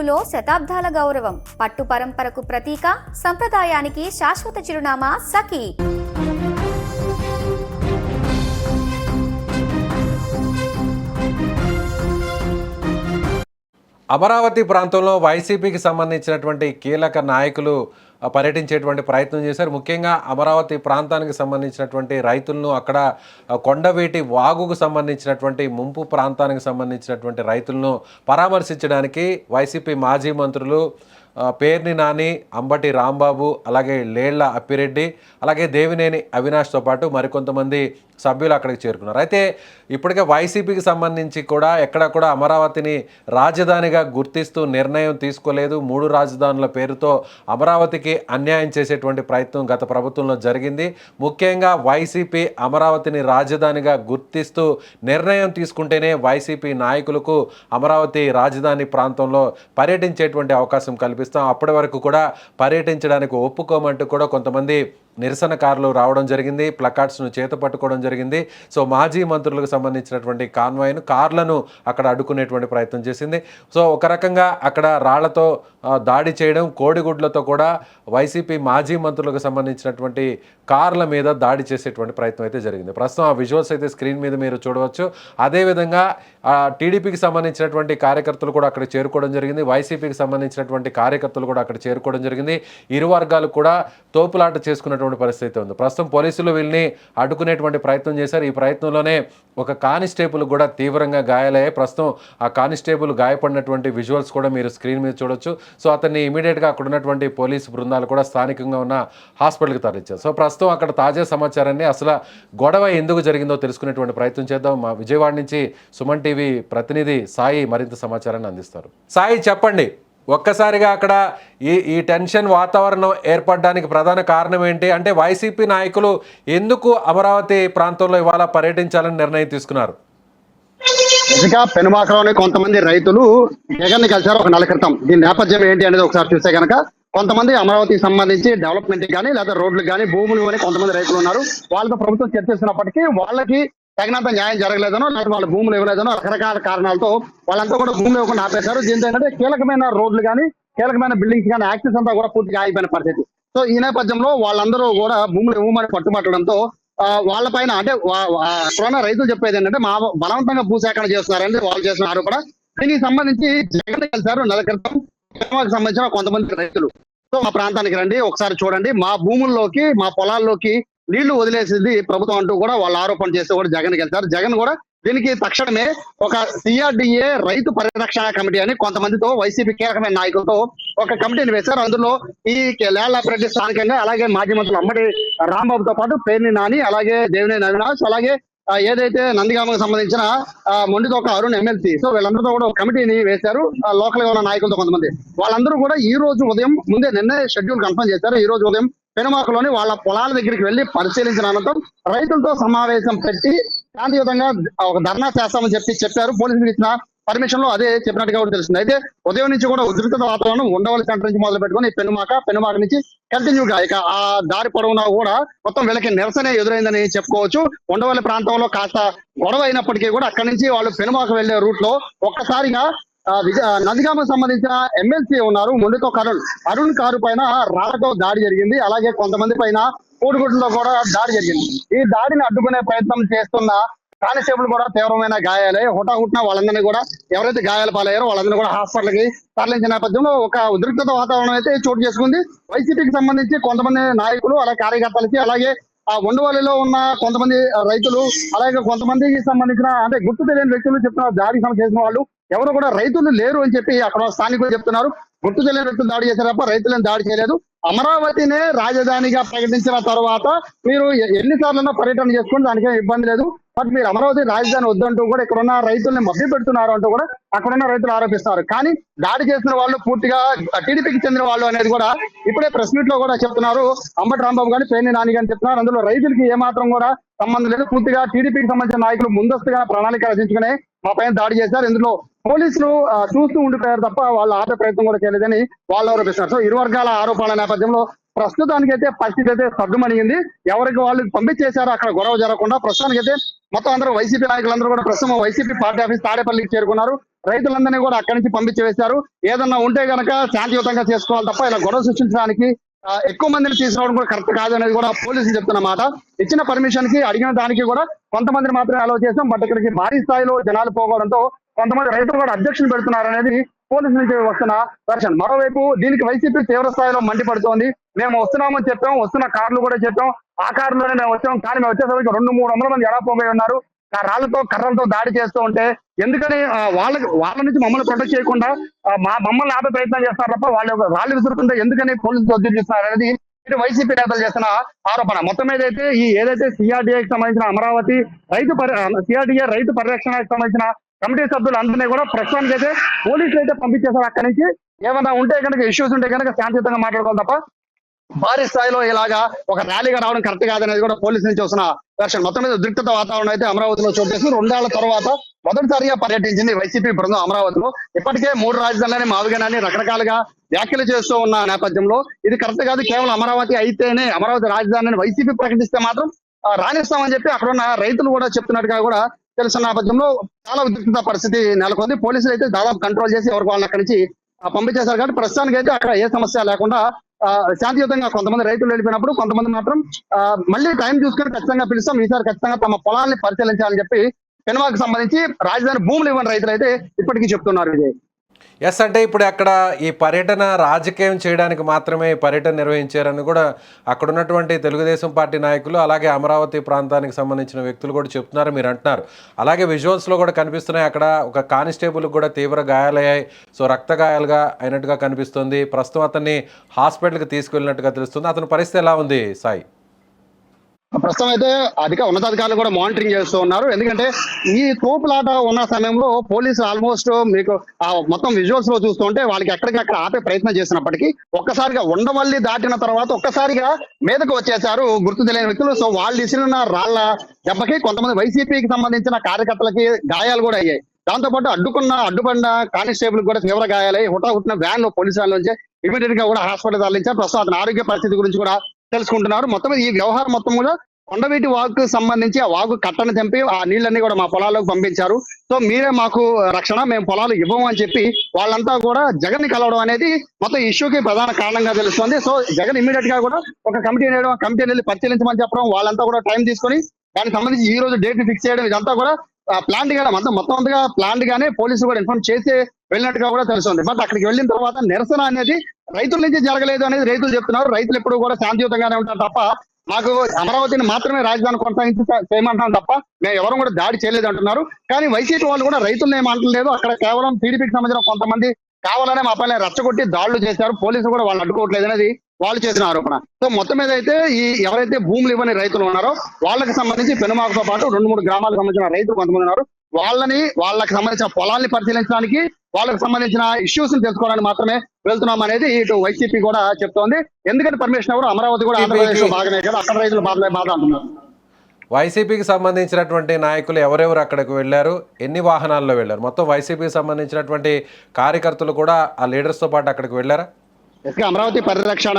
గుంటూరులో శతాబ్దాల గౌరవం, పట్టు పరంపరకు ప్రతీక, సంప్రదాయానికి శాశ్వత చిరునామా సఖీ. అమరావతి ప్రాంతంలో వైసీపీకి సంబంధించినటువంటి కీలక నాయకులు పర్యటించేటువంటి ప్రయత్నం చేశారు. ముఖ్యంగా అమరావతి ప్రాంతానికి సంబంధించినటువంటి రైతులను, అక్కడ కొండవీటి వాగుకు సంబంధించినటువంటి ముంపు ప్రాంతానికి సంబంధించినటువంటి రైతులను పరామర్శించడానికి వైసీపీ మాజీ మంత్రులు పేర్ని నాని, అంబటి రాంబాబు, అలాగే లేళ్ల అప్పిరెడ్డి, అలాగే దేవినేని అవినాష్తో పాటు మరికొంతమంది సభ్యులు అక్కడికి చేరుకున్నారు. అయితే ఇప్పటికే వైసీపీకి సంబంధించి కూడా ఎక్కడ కూడా అమరావతిని రాజధానిగా గుర్తిస్తూ నిర్ణయం తీసుకోలేదు. 3 రాజధానుల పేరుతో అమరావతికి అన్యాయం చేసేటువంటి ప్రయత్నం గత ప్రభుత్వంలో జరిగింది. ముఖ్యంగా వైసీపీ అమరావతిని రాజధానిగా గుర్తిస్తూ నిర్ణయం తీసుకుంటేనే వైసీపీ నాయకులకు అమరావతి రాజధాని ప్రాంతంలో పర్యటించేటువంటి అవకాశం కల్పిస్తాం. అప్పటి వరకు కూడా పర్యటించడానికి ఒప్పుకోమంటూ కూడా కొంతమంది నిరసనకారులు రావడం జరిగింది. ప్లకార్డ్స్ను చేత పట్టుకోవడం జరిగింది. సో మాజీ మంత్రులకు సంబంధించినటువంటి కాన్వాయ్ను, కార్లను అక్కడ అడ్డుకునేటువంటి ప్రయత్నం చేసింది. సో ఒక రకంగా అక్కడ రాళ్లతో దాడి చేయడం, కోడిగుడ్లతో కూడా వైసీపీ మాజీ మంత్రులకు సంబంధించినటువంటి కార్ల మీద దాడి చేసేటువంటి ప్రయత్నం అయితే జరిగింది. ప్రస్తుతం ఆ విజువల్స్ అయితే స్క్రీన్ మీద మీరు చూడవచ్చు. అదేవిధంగా టీడీపీకి సంబంధించినటువంటి కార్యకర్తలు కూడా అక్కడ చేరుకోవడం జరిగింది. వైసీపీకి సంబంధించినటువంటి కార్యకర్తలు కూడా అక్కడ చేరుకోవడం జరిగింది. ఇరు వర్గాలు కూడా తోపులాట చేసుకున్నటువంటి పరిస్థితి ఉంది. ప్రస్తుతం పోలీసులు వీళ్ళని అడ్డుకునేటువంటి ప్రయత్నం చేశారు. ఈ ప్రయత్నంలోనే ఒక కానిస్టేబుల్ కూడా తీవ్రంగా గాయాలయ్యాయి. ప్రస్తుతం ఆ కానిస్టేబుల్ గాయపడినటువంటి విజువల్స్ కూడా మీరు స్క్రీన్ మీద చూడొచ్చు. సో అతన్ని ఇమీడియట్గా అక్కడ ఉన్నటువంటి పోలీసు బృందాలు కూడా స్థానికంగా ఉన్న హాస్పిటల్కి తరలించారు. సో ప్రస్తుతం అక్కడ తాజా సమాచారాన్ని, అసలు గొడవ ఎందుకు జరిగిందో తెలుసుకునేటువంటి ప్రయత్నం చేద్దాం. మా విజయవాడ నుంచి సుమన్ టీవీ ప్రతినిధి సాయి మరింత సమాచారాన్ని అందిస్తారు. సాయి, చెప్పండి, ఒక్కసారిగా అక్కడ ఈ టెన్షన్ వాతావరణం ఏర్పడడానికి ప్రధాన కారణం ఏంటి? అంటే వైసీపీ నాయకులు ఎందుకు అమరావతి ప్రాంతంలో ఇవాళ పర్యటించాలని నిర్ణయం తీసుకున్నారు? నిజంగా పెనుమాకలోని కొంతమంది రైతులు జగన్ ని కలిశారు ఒక నెల క్రితం. దీని నేపథ్యం ఏంటి అనేది ఒకసారి చూస్తే కనుక, కొంతమంది అమరావతికి సంబంధించి డెవలప్మెంట్ కానీ లేదా రోడ్లకు కానీ భూములు కానీ కొంతమంది రైతులు ఉన్నారు. వాళ్ళతో ప్రభుత్వం చర్చిస్తున్నప్పటికీ వాళ్ళకి తగినంత న్యాయం జరగలేదనో, లేదా వాళ్ళ భూములు ఇవ్వలేదనో రకరకాల కారణాలతో వాళ్ళంతా కూడా భూములు ఇవ్వకుండా ఆపేశారు. దీంతో ఏంటంటే కీలకమైన రోడ్లు కానీ కీలకమైన బిల్డింగ్స్ కానీ యాక్సెస్ అంతా కూడా పూర్తిగా ఆగిపోయిన పరిస్థితి. సో ఈ నేపథ్యంలో వాళ్ళందరూ కూడా భూములు ఇవ్వమని పట్టుబట్టడంతో వాళ్ళపైన, అంటే అక్కడున్న రైతులు చెప్పేది ఏంటంటే మా బలవంతంగా భూసేకరణ చేస్తున్నారని వాళ్ళు చేసిన ఆరోపణ. దీనికి సంబంధించి జగన్ కలిశారు నెల క్రితం సంబంధించిన కొంతమంది రైతులు. సో మా ప్రాంతానికి రండి, ఒకసారి చూడండి, మా భూముల్లోకి మా పొలాల్లోకి నీళ్లు వదిలేసింది ప్రభుత్వం అంటూ కూడా వాళ్ళు ఆరోపణ చేస్తే కూడా జగన్ వెళ్తారు. జగన్ కూడా దీనికి తక్షణమే ఒక CRDA రైతు పరిరక్షణ కమిటీ అని కొంతమందితో, వైసీపీ కీలకమైన నాయకులతో ఒక కమిటీని వేశారు. అందులో ఈ లేళ్ల అప్రెడ్డి స్థానికంగా, అలాగే మాజీ మంత్రులు అంబటి రాంబాబుతో పాటు పేర్ని నాని, అలాగే దేవినేని అవినాష్, అలాగే ఏదైతే నందిగామకు సంబంధించిన మొండితోక అరుణ్ ఎమ్మెల్సీ, సో వీళ్ళందరితో కూడా ఒక కమిటీని వేశారు. లోకల్ గా ఉన్న నాయకులతో కొంతమంది. వాళ్ళందరూ కూడా ఈ రోజు ఉదయం నిన్నే షెడ్యూల్ కన్ఫర్మ్ చేశారు. ఈ రోజు ఉదయం పెనుమాకలోని వాళ్ళ పొలాల దగ్గరికి వెళ్లి పరిశీలించిన అనంతరం రైతులతో సమావేశం పెట్టి శాంతియుతంగా ఒక ధర్నా చేస్తామని చెప్పారు. పోలీసులు ఇచ్చిన పర్మిషన్ లో అదే చెప్పినట్టుగా కూడా తెలిసింది. అయితే ఉదయం నుంచి కూడా ఉద్రిక్త వాతావరణం ఉండవల్లి సెంటర్ నుంచి మొదలు పెట్టుకుని పెనుమాక నుంచి కంటిన్యూగా ఇక ఆ దారి పొడవునా కూడా మొత్తం వీళ్ళకి నిరసనే ఎదురైందని చెప్పుకోవచ్చు. ఉండవల్లి ప్రాంతంలో కాస్త గొడవ అయినప్పటికీ కూడా అక్కడి నుంచి వాళ్ళు పెనుమాక వెళ్లే రూట్ లో ఒక్కసారిగా నందిగామకు సంబంధించిన ఎమ్మెల్సీ ఉన్నారు మొండితో అరుణ్ కారు పైన రాళ్లతో దాడి జరిగింది. అలాగే కొంతమంది పైన కోడిగుడ్లలో కూడా దాడి జరిగింది. ఈ దాడిని అడ్డుకునే ప్రయత్నం చేస్తున్న కానిస్టేబుల్ కూడా తీవ్రమైన గాయాలే. హుటాహుట్న వాళ్ళందరినీ కూడా, ఎవరైతే గాయాలు పాలయ్యారో వాళ్ళందరినీ కూడా హాస్పిటల్ కి తరలించిన నేపథ్యంలో ఒక ఉద్రిక్తత వాతావరణం అయితే చోటు చేసుకుంది. వైసీపీకి సంబంధించి కొంతమంది నాయకులు, అలాగే కార్యకర్తలకి, అలాగే ఆ ఉండవల్లిలో ఉన్న కొంతమంది రైతులు, అలాగే కొంతమందికి సంబంధించిన, అంటే గుర్తు తెలియని వ్యక్తులు చెప్తున్నారు దాడికి చేసిన వాళ్ళు ఎవరు కూడా రైతులు లేరు అని చెప్పి అక్కడ స్థానికులు చెప్తున్నారు. గుర్తు తెలియని వ్యక్తులు దాడి చేశారు తప్ప రైతులను దాడి చేయలేదు. అమరావతినే రాజధానిగా ప్రకటించిన తర్వాత మీరు ఎన్నిసార్లు పర్యటన చేసుకోండి, దానికేం ఇబ్బంది లేదు. బట్ మీరు అమరావతి రాజధాని వద్దంటూ కూడా ఇక్కడ ఉన్న రైతుల్ని మభ్య పెడుతున్నారు అంటూ కూడా అక్కడున్న రైతులు ఆరోపిస్తున్నారు. కానీ దాడి చేసిన వాళ్ళు పూర్తిగా టీడీపీకి చెందిన వాళ్ళు అనేది కూడా ఇప్పుడే ప్రెస్ మీట్ లో కూడా చెప్తున్నారు. అంబటి రాంబాబు గాని, పేర్ని నాని గాని చెప్తున్నారు. అందులో రైతులకి ఏమాత్రం కూడా సంబంధం లేదు. పూర్తిగా టీడీపీకి సంబంధించిన నాయకులు ముందస్తుగా ప్రణాళిక రచించుకునే మా పైన దాడి చేశారు. ఇందులో పోలీసులు చూస్తూ ఉండిపోయారు తప్ప వాళ్ళు ఆపే ప్రయత్నం కూడా చేయలేదని వాళ్ళు ఆరోపిస్తున్నారు. సో ఇరు వర్గాల ఆరోపణల నేపథ్యంలో ప్రస్తుతానికి అయితే పరిస్థితి అయితే సర్దుమణిగింది. ఎవరికి వాళ్ళు పంపించేశారు అక్కడ గొడవ జరగకుండా. ప్రస్తుతానికి అయితే మొత్తం అందరూ వైసీపీ నాయకులందరూ కూడా ప్రస్తుతం వైసీపీ పార్టీ ఆఫీస్ తాడేపల్లికి చేరుకున్నారు. రైతులందరినీ కూడా అక్కడి నుంచి పంపించి వేశారు. ఏదన్నా ఉంటే గనక శాంతియుతంగా చేసుకోవాలి తప్ప ఇలా గొడవ సృష్టించడానికి ఎక్కువ మందిని తీసుకురావడం కూడా కరెక్ట్ కాదు అనేది కూడా పోలీసులు చెప్తున్న మాట. ఇచ్చిన పర్మిషన్ కి అడిగిన దానికి కూడా కొంతమందిని మాత్రమే అలౌ చేశాం. బట్ ఇక్కడికి భారీ స్థాయిలో జనాలు పోవడంతో కొంతమంది రైతులు కూడా అబ్జెక్షన్ పెడుతున్నారు అనేది పోలీసుల నుంచి వస్తున్న వెర్షన్. మరోవైపు దీనికి వైసీపీ తీవ్ర స్థాయిలో మండిపడుతోంది. మేము వస్తున్నామని చెప్పాం, వస్తున్న కార్లు కూడా చెప్పాం, ఆ కారులోనే మేము వచ్చాం, కానీ మేము వచ్చేసరికి 200-300 మంది ఎలా పోయి ఉన్నారు, ఆ రాళ్లతో కర్రలతో దాడి చేస్తూ ఉంటే ఎందుకని వాళ్ళ నుంచి మమ్మల్ని ప్రొటెక్ట్ చేయకుండా మమ్మల్ని ఆపే ప్రయత్నం చేస్తారు తప్ప వాళ్ళు రాళ్ళు విసురుతుంటే ఎందుకని పోలీసులు ఒత్తిడి చేస్తున్నారు అనేది ఇటు వైసీపీ నేతలు చేస్తున్న ఆరోపణ. మొత్తం మీద అయితే ఏదైతే సిఆర్డీఏకి సంబంధించిన అమరావతి సిఆర్డీఏ రైతు పరిరక్షణకు సంబంధించిన కమిటీ సభ్యులు అందరినీ కూడా ప్రస్తుతానికి అయితే పోలీసులు అయితే పంపించేశారు. అక్కడి నుంచి ఏమైనా ఉంటే కనుక ఇష్యూస్ ఉంటే కనుక శాంతియుతంగా మాట్లాడుకోవాలి తప్ప భారీ స్థాయిలో ఇలాగా ఒక ర్యాలీగా రావడం కరెక్ట్ కాదనేది కూడా పోలీసు నుంచి వస్తున్న వెర్షన్. మొత్తం మీద ఉద్రిక్తత వాతావరణం అయితే అమరావతిలో చోటు చేసుకుని 2 ఏళ్ల తర్వాత మొదటిసారిగా పర్యటించింది వైసీపీ బృందం అమరావతిలో. ఇప్పటికే 3 రాజధానులని మావిగానని రకరకాలుగా వ్యాఖ్యలు చేస్తూ ఉన్న నేపథ్యంలో ఇది కరెక్ట్ కాదు, కేవలం అమరావతి అయితేనే అమరావతి రాజధానిని వైసీపీ ప్రకటిస్తే మాత్రం రాణిస్తామని చెప్పి అక్కడ ఉన్న రైతులు కూడా చెప్తున్నట్టుగా కూడా తెలిసిన నేపథ్యంలో చాలా ఉద్రిక్తత పరిస్థితి నెలకొంది. పోలీసులు అయితే దాదాపు కంట్రోల్ చేసి ఎవరికి వాళ్ళని అక్కడి నుంచి పంపించేశారు. కాబట్టి ప్రస్తుతానికి అయితే అక్కడ ఏ సమస్య లేకుండా శాంతియుతంగా కొంతమంది రైతులు వెళ్ళిపోయినప్పుడు కొంతమంది మాత్రం మళ్ళీ టైం చూసుకొని ఖచ్చితంగా పిలుస్తాం, ఈసారి ఖచ్చితంగా తమ పొలాల్ని పరిశీలించాలని చెప్పి పెనుమాకు సంబంధించి రాజధాని భూములు ఇవ్వని రైతులు అయితే ఇప్పటికీ చెప్తున్నారు. విజయ్, ఎస్, అంటే ఇప్పుడు అక్కడ ఈ పర్యటన రాజకీయం చేయడానికి మాత్రమే పర్యటన నిర్వహించారని కూడా అక్కడ ఉన్నటువంటి తెలుగుదేశం పార్టీ నాయకులు అలాగే అమరావతి ప్రాంతానికి సంబంధించిన వ్యక్తులు కూడా చెప్తున్నారు, మీరు అంటున్నారు. అలాగే విజువల్స్లో కూడా కనిపిస్తున్నాయి, అక్కడ ఒక కానిస్టేబుల్ కూడా తీవ్ర గాయాలయ్యాయి. సో రక్త గాయాలుగా అయినట్టుగా కనిపిస్తుంది. ప్రస్తుతం అతన్ని హాస్పిటల్కి తీసుకెళ్ళినట్టుగా తెలుస్తుంది. అతని పరిస్థితి ఎలా ఉంది సాయి? ప్రస్తుతం అయితే ఉన్నతాధికారులు కూడా మానిటరింగ్ చేస్తూ ఉన్నారు. ఎందుకంటే ఈ తోపులాట ఉన్న సమయంలో పోలీసులు ఆల్మోస్ట్ మీకు మొత్తం విజువల్స్ లో చూస్తుంటే వాళ్ళకి ఎక్కడికక్కడ ఆపే ప్రయత్నం చేసినప్పటికీ ఒక్కసారిగా ఉండవల్లి దాటిన తర్వాత ఒక్కసారిగా మీదకు వచ్చేసారు గుర్తు తెలియని వ్యక్తులు. సో వాళ్ళు ఇసిన రాళ్ల దెబ్బకి కొంతమంది వైసీపీకి సంబంధించిన కార్యకర్తలకి గాయాలు కూడా అయ్యాయి. దాంతో పాటు అడ్డుపడిన కానిస్టేబుల్ కూడా తీవ్ర గాయాలై హుటాహుటిన వ్యాన్ లో పోలీసు వ్యాన్ నుంచి ఇమీడియట్ గా కూడా హాస్పిటల్ తరలించారు. ప్రస్తుతం అతని ఆరోగ్య పరిస్థితి గురించి కూడా తెలుసుకుంటున్నారు. మొత్తం ఈ వ్యవహారం మొత్తం కూడా కొండవీటి వాగుకు సంబంధించి ఆ వాగు కట్టను తెంపి ఆ నీళ్ళన్నీ కూడా మా పొలాల్లోకి పంపించారు. సో మీరే మాకు రక్షణ, మేము పొలాలు ఇవ్వము అని చెప్పి వాళ్ళంతా కూడా జగన్ ని కలవడం అనేది మొత్తం ఇష్యూకి ప్రధాన కారణంగా తెలుస్తుంది. సో జగన్ ఇమీడియట్ గా కూడా ఒక కమిటీ వేయడం, కమిటీని వెళ్ళి పరిశీలించమని చెప్పడం, వాళ్ళంతా కూడా టైం తీసుకొని దానికి సంబంధించి ఈ రోజు డేట్ ఫిక్స్ చేయడం, ఇదంతా కూడా ప్లాంట్ గా మొత్తం అంతగా ప్లాంట్ గానే పోలీసులు కూడా ఇన్ఫార్మ్ చేసి వెళ్ళినట్టుగా కూడా తెలుస్తుంది. బట్ అక్కడికి వెళ్ళిన తర్వాత నిరసన అనేది రైతుల నుంచి జరగలేదు అనేది రైతులు చెప్తున్నారు. రైతులు ఎప్పుడు కూడా శాంతియుతంగానే ఉంటారు తప్ప మాకు అమరావతిని మాత్రమే రాజధాని కొనసాగించి చేయమంటున్నాం తప్ప మేము ఎవరు కూడా దాడి చేయలేదు అంటున్నారు. కానీ వైసీపీ వాళ్ళు కూడా రైతులను ఏమంటలేదు. అక్కడ కేవలం టీడీపీకి సంబంధించిన కొంతమంది కావాలనే మా పైన రెచ్చగొట్టి దాడులు చేశారు. పోలీసులు కూడా వాళ్ళు అడ్డుకోవట్లేదు అనేది వాళ్ళు చేసిన ఆరోపణ. సో మొత్తం మీద అయితే ఎవరైతే భూములు ఇవ్వని రైతులు ఉన్నారో వాళ్ళకి సంబంధించి పెనుమాకతో పాటు 2-3 గ్రామాలకు సంబంధించిన రైతులు కొంతమంది ఉన్నారు. వాళ్ళకి సంబంధించిన పొలాల్ని పరిశీలించడానికి, వాళ్ళకి సంబంధించిన ఇష్యూస్ ని తెలుసుకోవడానికి మాత్రమే వెళ్తున్నాం అనేది ఇటు వైసీపీ కూడా చెప్తోంది. ఎందుకంటే పర్మిషన్ ఎవరు అమరావతి కూడా ఆంధ్రప్రదేశ్ లో బాగానే కదా, అక్కడ రైతులు బాధ అంటున్నారు. వైసీపీకి సంబంధించినటువంటి నాయకులు ఎవరెవరు అక్కడికి వెళ్ళారు, ఎన్ని వాహనాల్లో వెళ్ళారు? మొత్తం వైసీపీకి సంబంధించినటువంటి కార్యకర్తలు కూడా ఆ లీడర్స్తో పాటు అక్కడికి వెళ్ళారా? అమరావతి పరిరక్షణ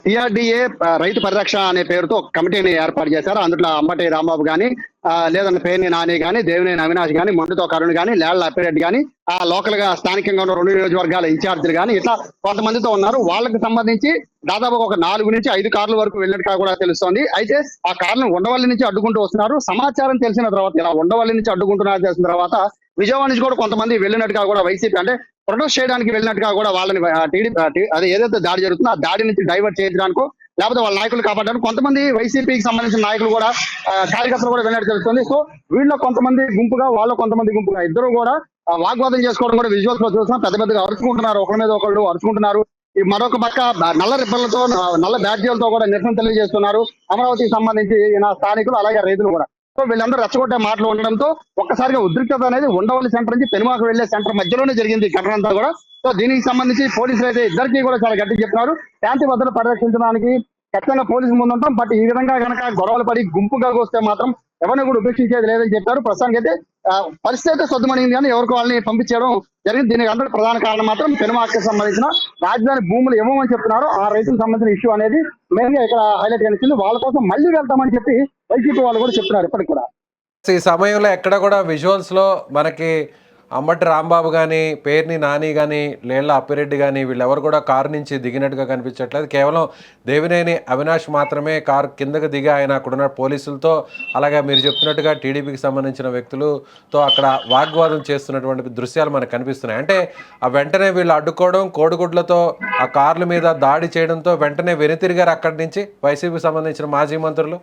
సిఆర్డీఏ రైతు పరిరక్షణ అనే పేరుతో ఒక కమిటీని ఏర్పాటు చేశారు. అందులో అంబటి రాంబాబు గాని, లేదంటే పేర్ని నాని గాని, దేవినేని అవినాష్ గాని, మొండుతో కరుణ్ గాని, లేళ్ల అప్పిరెడ్డి గాని, ఆ లోకల్ గా స్థానికంగా ఉన్న 2 నియోజకవర్గాల ఇన్ఛార్జీలు గాని, ఇట్లా కొంతమందితో ఉన్నారు. వాళ్ళకి సంబంధించి దాదాపు ఒక 4 నుంచి 5 కార్ల వరకు వెళ్ళినట్టుగా కూడా తెలుస్తోంది. అయితే ఆ కార్లను ఉండవల్లి నుంచి అడ్డుకుంటూ వస్తున్నారు. సమాచారం తెలిసిన తర్వాత, ఇలా ఉండవల్లి నుంచి అడ్డుకుంటున్నారు తెలిసిన తర్వాత విజయవాడ నుంచి కూడా కొంతమంది వెళ్ళినట్టుగా కూడా వైసీపీ అంటే ప్రొటెస్ట్ చేయడానికి వెళ్ళినట్టుగా కూడా వాళ్ళని టీడీపీ అదే ఏదైతే దాడి జరుగుతుందో ఆ దాడి నుంచి డైవర్ట్ చేయడానికో లేకపోతే వాళ్ళ నాయకులు కాపాడడానికి కొంతమంది వైసీపీకి సంబంధించిన నాయకులు కూడా కార్యకర్తలు కూడా వెళ్ళినట్టు తెలుస్తుంది. సో వీళ్ళ కొంతమంది గుంపుగా, వాళ్ళ కొంతమంది గుంపుగా ఇద్దరు కూడా వాగ్వాదం చేసుకోవడం కూడా విజువల్స్ లో చూస్తున్నాం. పెద్ద పెద్దగా అరుచుకుంటున్నారు, ఒకరి మీద ఒకళ్ళు అరుచుకుంటున్నారు. మరొక పక్క నల్ల రిబ్బన్లతో, నల్ల బ్యాడ్జీలతో కూడా నిరసన తెలియజేస్తున్నారు అమరావతికి సంబంధించి స్థానికులు అలాగే రైతులు కూడా. సో వీళ్ళందరూ రెచ్చగొట్టే మాటలు ఉండడంతో ఒక్కసారిగా ఉద్రిక్తత అనేది ఉండవల్లి సెంటర్ నుంచి పెనుమాకు వెళ్లే సెంటర్ మధ్యలోనే జరిగింది ఈ ఘటన అంతా కూడా. సో దీనికి సంబంధించి పోలీసులు అయితే ఇద్దరికి కూడా చాలా గట్టిగా చెప్తున్నారు. శాంతి భద్రతలు పరిరక్షించడానికి ఖచ్చితంగా పోలీసులు ముందుంటాం. బట్ ఈ విధంగా కనుక గొడవలు పడి గుంపుగా వస్తే మాత్రం ఎవరిని కూడా ఉపేక్షించేది లేదని చెప్పారు. ప్రస్తుతానికి అయితే పరిస్థితి అయితే సొద్దుమణింది కానీ ఎవరికి వాళ్ళని పంపించడం జరిగింది. దీనికి అందరూ ప్రధాన కారణం మాత్రం పెనుమాకకి సంబంధించిన రాజధాని భూములు ఇవ్వమని చెప్తున్నారు. ఆ రైతులకు సంబంధించిన ఇష్యూ అనేది మెయిన్ గా ఇక్కడ హైలైట్ కనిపిస్తుంది. వాళ్ళ కోసం మళ్ళీ వెళ్తామని చెప్పి వైసీపీ వాళ్ళు కూడా చెప్తున్నారు ఇప్పటికి కూడా. ఈ సమయంలో ఎక్కడ కూడా విజువల్స్ లో మనకి అంబటి రాంబాబు కానీ, పేర్ని నాని కానీ, లేళ్ల అప్పిరెడ్డి కానీ వీళ్ళెవరు కూడా కారు నుంచి దిగినట్టుగా కనిపించట్లేదు. కేవలం దేవినేని అవినాష్ మాత్రమే కారు కిందకు దిగి ఆయన అక్కడున్న పోలీసులతో, అలాగే మీరు చెప్తున్నట్టుగా టీడీపీకి సంబంధించిన వ్యక్తులతో అక్కడ వాగ్వాదం చేస్తున్నటువంటి దృశ్యాలు మనకు కనిపిస్తున్నాయి. అంటే ఆ వెంటనే వీళ్ళు అడ్డుకోవడం, కోడిగుడ్లతో ఆ కార్ల మీద దాడి చేయడంతో వెంటనే వెనుతిరిగారు అక్కడి నుంచి వైసీపీకి సంబంధించిన మాజీ మంత్రులు.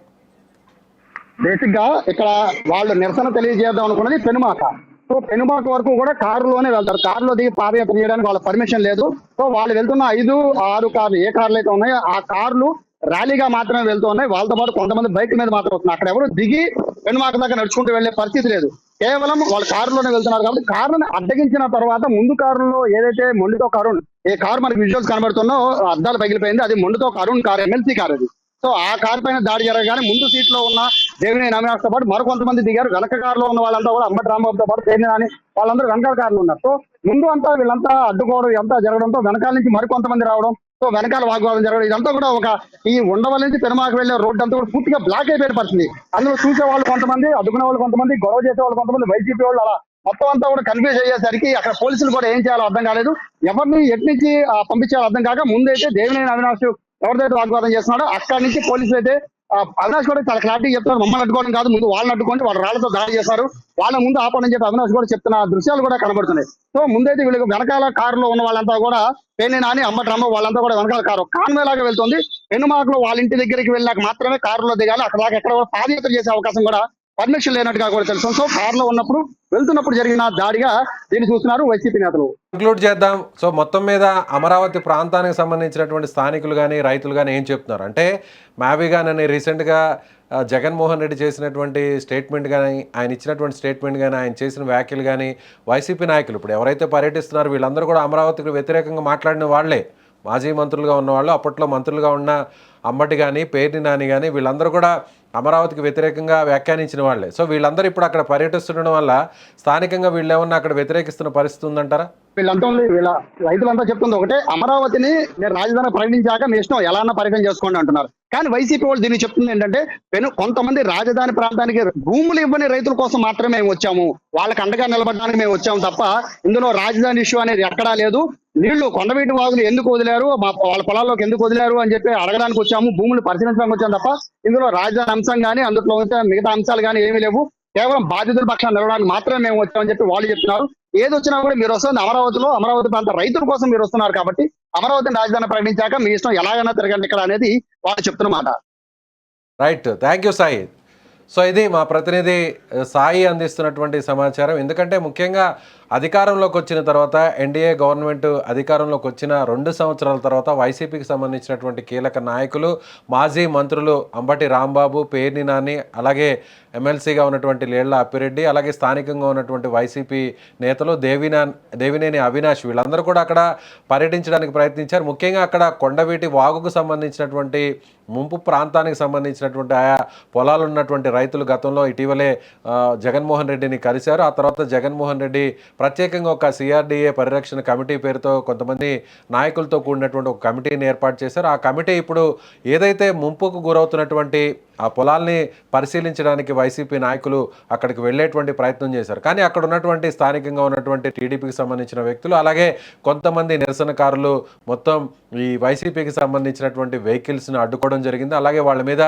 బేసిక్ గా ఇక్కడ వాళ్ళు నిరసన తెలియజేద్దాం అనుకున్నది పెనుమాక. సో పెనుమాక వరకు కూడా కారులోనే వెళ్తారు. కారులో దిగి పాదయాత్ర చేయడానికి వాళ్ళ పర్మిషన్ లేదు. సో వాళ్ళు వెళ్తున్న 5-6 కార్లు ఏ కార్లు అయితే ఉన్నాయో ఆ కార్లు ర్యాలీగా మాత్రమే వెళ్తూ ఉన్నాయి. వాళ్ళతో పాటు కొంతమంది బైక్ మీద మాత్రం వస్తున్నారు. అక్కడ ఎవరు దిగి పెనుమాక దగ్గర నడుచుకుంటూ వెళ్లే పరిస్థితి లేదు. కేవలం వాళ్ళు కారులోనే వెళ్తున్నారు కాబట్టి కారుని అడ్డగించిన తర్వాత ముందు కారులో ఏదైతే మొండితో కరుణ్, ఏ కారు మనకి విజువల్స్ కనబడుతున్నో అద్దాలు పగిలిపోయింది, అది మొండితో కరుణ్ కారు, ఎమ్మెల్సీ కారు అది. సో ఆ కారు పైన దాడి జరగగానే ముందు సీట్ లో ఉన్న దేవినేని అవినాష్ తో పాటు మరికొంతమంది దిగారు. వెనక కారులో ఉన్న వాళ్ళంతా కూడా అంబటి రాంబాబుతో పాటు పేర్ని నాని వాళ్ళందరూ వెనకాల కారులో ఉన్నారు. సో ముందు అంతా వీళ్ళంతా అడ్డుకోవడం ఇదంతా జరగడంతో వెనకాల నుంచి మరికొంతమంది రావడం, సో వెనకాల వాగ్వాదం జరగడం, ఇదంతా కూడా ఒక ఈ ఉండవల్లి నుంచి పెనుమాక వెళ్లే రోడ్డు అంతా కూడా పూర్తిగా బ్లాక్ అయిపోయిన పరిస్థితి. అందులో చూసే వాళ్ళు కొంతమంది, అడ్డుకునే వాళ్ళు కొంతమంది, గొడవ చేసే వాళ్ళు కొంతమంది, వైసీపీ వాళ్ళు అలా మొత్తం అంతా కూడా కన్ఫ్యూజ్ అయ్యేసరికి అక్కడ పోలీసులు కూడా ఏం చేయాలో అర్థం కాలేదు. ఎవరిని ఎట్నుంచి పంపించాలో అర్థం కాక ముందైతే దేవినేని అవినాష్ ఎవరిదైతే వాగ్వాదం చేస్తున్నాడో అక్కడి నుంచి పోలీసులు అయితే అవినాష్ కూడా చాలా క్లారిటీ చెప్తున్నారు, మమ్మల్ని అడ్డుకోవడం కాదు, ముందు వాళ్ళని అడ్డుకోండి, వాళ్ళు రాళ్లతో దాడి చేశారు, వాళ్ళ ముందు ఆపడని చెప్పి అవినాష్ కూడా చెప్తున్న దృశ్యాలు కూడా కనబడుతున్నాయి. సో ముందైతే వీళ్ళకి వెనకాల కారులో ఉన్న వాళ్ళంతా కూడా పేర్ని నాని, అంబటి రాంబాబు వాళ్ళంతా కూడా వెనకాల కారు కాన్వే లాగా వెళ్తుంది. పెనుమాకలో వాళ్ళ ఇంటి దగ్గరికి వెళ్ళాక మాత్రమే కారులో దిగాలి. అక్కడ దాకా ఎక్కడ కూడా పాదయాత్ర చేసే అవకాశం కూడా పర్మిషన్ లేనట్టుగా కూడా తెలుసు. సో కారులో ఉన్నప్పుడు వెళ్తున్నప్పుడు జరిగిన దాడిగా దీన్ని చూస్తున్నారు వైసీపీ నేతలు. కంక్లూడ్ చేద్దాం. సో మొత్తం మీద అమరావతి ప్రాంతానికి సంబంధించినటువంటి స్థానికులు కానీ రైతులు కానీ ఏం చెప్తున్నారు అంటే, మావిగానని రీసెంట్గా జగన్మోహన్ రెడ్డి చేసినటువంటి స్టేట్మెంట్ కానీ, ఆయన ఇచ్చినటువంటి స్టేట్మెంట్ కానీ, ఆయన చేసిన వ్యాఖ్యలు కానీ, వైసీపీ నాయకులు ఇప్పుడు ఎవరైతే పర్యటిస్తున్నారో వీళ్ళందరూ కూడా అమరావతికి వ్యతిరేకంగా మాట్లాడిన వాళ్లే. మాజీ మంత్రులుగా ఉన్నవాళ్ళు, అప్పట్లో మంత్రులుగా ఉన్న అంబటి కానీ, పేర్ని నాని కానీ వీళ్ళందరూ కూడా అమరావతికి వ్యతిరేకంగా వ్యాఖ్యానించిన వాళ్ళే. సో వీళ్ళందరూ ఇప్పుడు అక్కడ పర్యటిస్తుండడం వల్ల స్థానికంగా వీళ్ళు ఏమన్నా అక్కడ వ్యతిరేకిస్తున్న పరిస్థితి ఉందంటారా? వీళ్ళంతా వీళ్ళ రైతులంతా చెప్తుంది ఒకటే, అమరావతిని నేను రాజధాని ప్రకటించాక మీ ఇష్టం ఎలా అన్నా పర్యటన చేసుకోండి అంటున్నారు. కానీ వైసీపీ వాళ్ళు దీన్ని చెప్తుంది ఏంటంటే, కొంతమంది రాజధాని ప్రాంతానికి భూములు ఇవ్వని రైతుల కోసం మాత్రమే మేము వచ్చాము, వాళ్ళకి అండగా నిలబడడానికి మేము వచ్చాము తప్ప ఇందులో రాజధాని ఇష్యూ అనేది ఎక్కడా లేదు. నీళ్లు కొండవీటి వాగులు ఎందుకు వదిలారు, వాళ్ళ పొలాల్లోకి ఎందుకు వదిలారు అని చెప్పి అడగడానికి వచ్చాము, భూములు పరిశీలించడానికి వచ్చాము తప్ప ఇందులో రాజధాని అంశం కానీ అందులో మిగతా అంశాలు కానీ ఏమీ లేవు, కేవలం బాధితుల పక్షాన్ని నిలవడానికి మాత్రమే మేము వచ్చామని చెప్పి వాళ్ళు చెప్తున్నారు. ఏది వచ్చినా కూడా మీరు వస్తుంది అమరావతిలో, అమరావతి ప్రాంత రైతుల కోసం మీరు వస్తున్నారు కాబట్టి అమరావతిని రాజధాని ప్రకటించాక మీ ఇష్టం ఎలాగైనా తిరగండి ఇక్కడ అనేది వాళ్ళు చెప్తున్నమాట. Right, thank you Sai. So ఇది మా ప్రతినిధి సాయి అందిస్తున్నటువంటి సమాచారం. ఎందుకంటే ముఖ్యంగా అధికారంలోకి వచ్చిన తర్వాత, ఎన్డీఏ గవర్నమెంట్ అధికారంలోకి వచ్చిన 2 సంవత్సరాల తర్వాత వైసీపీకి సంబంధించినటువంటి కీలక నాయకులు, మాజీ మంత్రులు అంబటి రాంబాబు, పేర్ని నాని, అలాగే ఎమ్మెల్సీగా ఉన్నటువంటి లేళ్ల అప్పిరెడ్డి, అలాగే స్థానికంగా ఉన్నటువంటి వైసీపీ నేతలు దేవినేని అవినాష్ వీళ్ళందరూ కూడా అక్కడ పర్యటించడానికి ప్రయత్నించారు. ముఖ్యంగా అక్కడ కొండవీటి వాగుకు సంబంధించినటువంటి ముంపు ప్రాంతానికి సంబంధించినటువంటి ఆయా పొలాలు ఉన్నటువంటి రైతులు గతంలో ఇటీవలే జగన్మోహన్ రెడ్డిని కలిశారు. ఆ తర్వాత జగన్మోహన్ రెడ్డి ప్రత్యేకంగా ఒక సిఆర్డీఏ పరిరక్షణ కమిటీ పేరుతో కొంతమంది నాయకులతో కూడినటువంటి ఒక కమిటీని ఏర్పాటు చేశారు. ఆ కమిటీ ఇప్పుడు ఏదైతే ముంపుకు గురవుతున్నటువంటి ఆ పొలాల్ని పరిశీలించడానికి వైసీపీ నాయకులు అక్కడికి వెళ్ళేటువంటి ప్రయత్నం చేశారు. కానీ అక్కడ ఉన్నటువంటి స్థానికంగా ఉన్నటువంటి టీడీపీకి సంబంధించిన వ్యక్తులు, అలాగే కొంతమంది నిరసనకారులు మొత్తం ఈ వైసీపీకి సంబంధించినటువంటి వెహికల్స్ని అడ్డుకోవడం జరిగింది. అలాగే వాళ్ళ మీద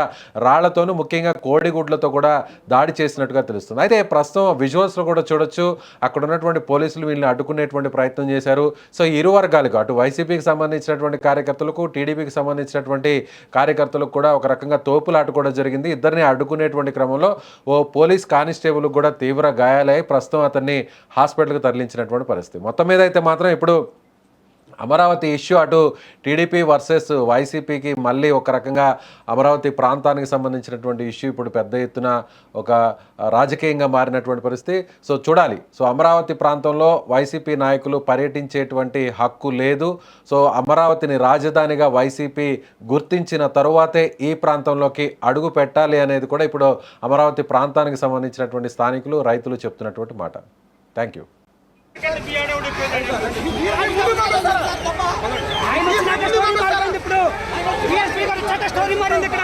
రాళ్లతోనూ ముఖ్యంగా కోడిగుడ్లతో కూడా దాడి చేసినట్టుగా తెలుస్తుంది. అయితే ప్రస్తుతం విజువల్స్లో కూడా చూడొచ్చు, అక్కడ ఉన్నటువంటి పోలీసులు వీళ్ళని అడ్డుకునేటువంటి ప్రయత్నం చేశారు. సో ఇరు వర్గాలకు, అటు వైసీపీకి సంబంధించినటువంటి కార్యకర్తలకు, టీడీపీకి సంబంధించినటువంటి కార్యకర్తలకు కూడా ఒక రకంగా తోపులాట కూడా జరిగింది. ఇద్దరిని అడ్డుకునేటువంటి క్రమంలో ఓ పోలీస్ కానిస్టేబుల్ కూడా తీవ్ర గాయాలయ్యి ప్రస్తుతం అతన్ని హాస్పిటల్కి తరలించినటువంటి పరిస్థితి. మొత్తం మీద అయితే మాత్రం ఇప్పుడు అమరావతి ఇష్యూ అటు టీడీపీ వర్సెస్ వైసీపీకి మళ్ళీ ఒక రకంగా అమరావతి ప్రాంతానికి సంబంధించినటువంటి ఇష్యూ ఇప్పుడు పెద్ద ఎత్తున ఒక రాజకీయంగా మారినటువంటి పరిస్థితి. సో చూడాలి. సో అమరావతి ప్రాంతంలో వైసీపీ నాయకులు పర్యటించేటువంటి హక్కు లేదు. సో అమరావతిని రాజధానిగా వైసీపీ గుర్తించిన తరువాతే ఈ ప్రాంతంలోకి అడుగు పెట్టాలి అనేది కూడా ఇప్పుడు అమరావతి ప్రాంతానికి సంబంధించినటువంటి స్థానికులు, రైతులు చెప్తున్నటువంటి మాట. Thank you. స్టోరీ మారింది ఇక్కడ.